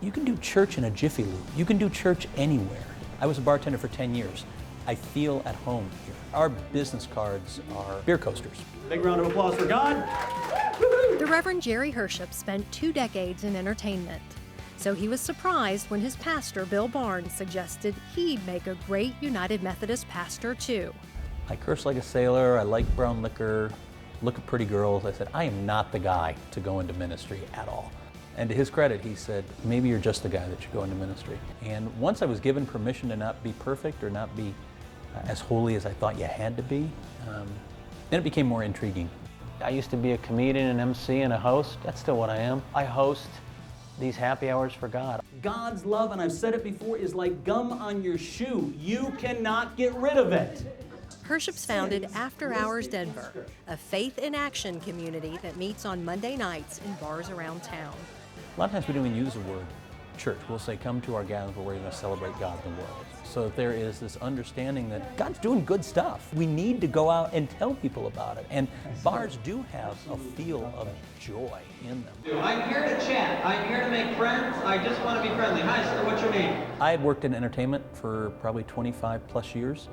You can do church in a Jiffy Lube. You can do church anywhere. I was a bartender for 10 years. I feel at home here. Our business cards are beer coasters. Big round of applause for God. The Reverend Jerry Herships spent 2 decades in entertainment. So he was surprised when his pastor, Bill Barnes, suggested he'd make a great United Methodist pastor too. I curse like a sailor, I like brown liquor, look at pretty girls. I said, I am not the guy to go into ministry at all. And to his credit, he said, maybe you're just the guy that should go into ministry. And once I was given permission to not be perfect or not be as holy as I thought you had to be, then it became more intriguing. I used to be a comedian, an MC, and a host. That's still what I am. I host these happy hours for God. God's love, and I've said it before, is like gum on your shoe. You cannot get rid of it. Herships founded AfterHours Denver, a faith in action community that meets on Monday nights in bars around town. A lot of times we don't even use the word church. We'll say, come to our gatherings where we're going to celebrate God in the world. So there is this understanding that God's doing good stuff. We need to go out and tell people about it. And bars do have a feel of joy in them. I'm here to chat. I'm here to make friends. I just want to be friendly. Hi, sir. What's your name? I had worked in entertainment for probably 25 plus years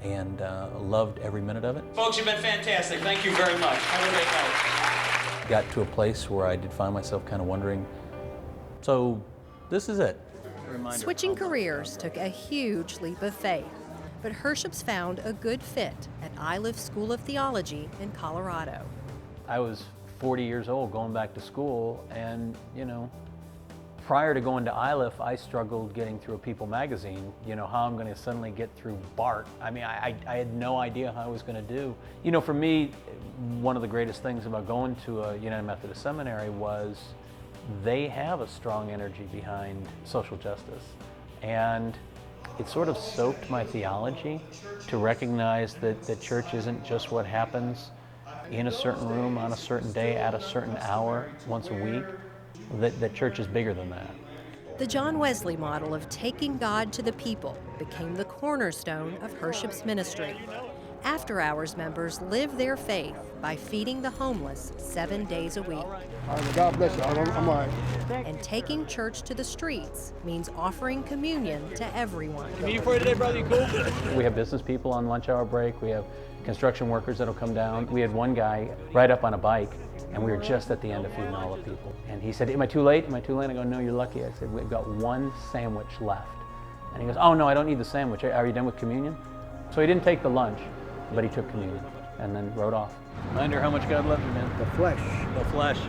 and loved every minute of it. Folks, you've been fantastic. Thank you very much. Have a great night. Got to a place where I did find myself kind of wondering, so this is it. Switching careers took a huge leap of faith, but Herships found a good fit at Iliff School of Theology in Colorado. I was 40 years old going back to school, and prior to going to Iliff, I struggled getting through a People magazine, how I'm going to suddenly get through BART. I mean, I had no idea how I was going to do. For me, one of the greatest things about going to a United Methodist seminary was they have a strong energy behind social justice. And it sort of soaked my theology to recognize that the church isn't just what happens in a certain room on a certain day at a certain hour once a week. That church is bigger than that. The John Wesley model of taking God to the people became the cornerstone of Herships' ministry. AfterHours members live their faith by feeding the homeless 7 days a week. God bless you. I'm all right. And taking church to the streets means offering communion to everyone. Communion for you today, brother. You cool? We have business people on lunch hour break. We have construction workers that'll come down. We had one guy ride up on a bike, and we were just at the end of feeding all the people. And he said, am I too late? Am I too late? I go, no, you're lucky. I said, we've got one sandwich left. And he goes, oh no, I don't need the sandwich. Are you done with communion? So he didn't take the lunch, but he took communion and then rode off. I wonder how much God loved you, man. The flesh. The flesh.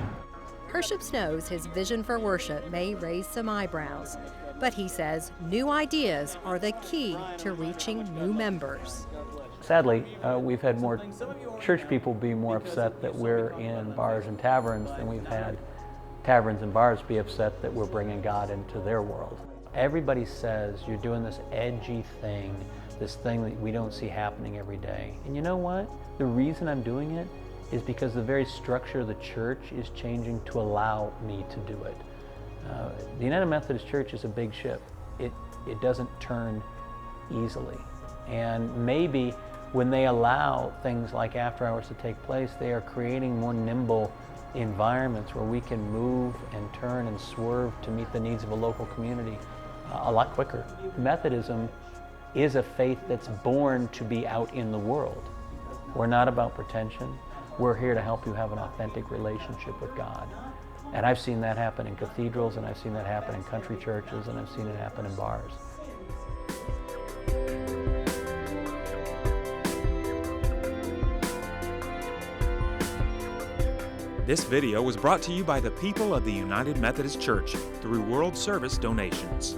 Herships knows his vision for worship may raise some eyebrows, but he says new ideas are the key to reaching new members. Sadly, we've had more church people be more upset that we're in bars and taverns than we've had taverns and bars be upset that we're bringing God into their world. Everybody says you're doing this edgy thing, this thing that we don't see happening every day. And you know what? The reason I'm doing it is because the very structure of the church is changing to allow me to do it. The United Methodist Church is a big ship. It doesn't turn easily. And maybe when they allow things like after hours to take place, they are creating more nimble environments where we can move and turn and swerve to meet the needs of a local community a lot quicker. Methodism is a faith that's born to be out in the world. We're not about pretension. We're here to help you have an authentic relationship with God. And I've seen that happen in cathedrals, and I've seen that happen in country churches, and I've seen it happen in bars. This video was brought to you by the people of the United Methodist Church through World Service donations.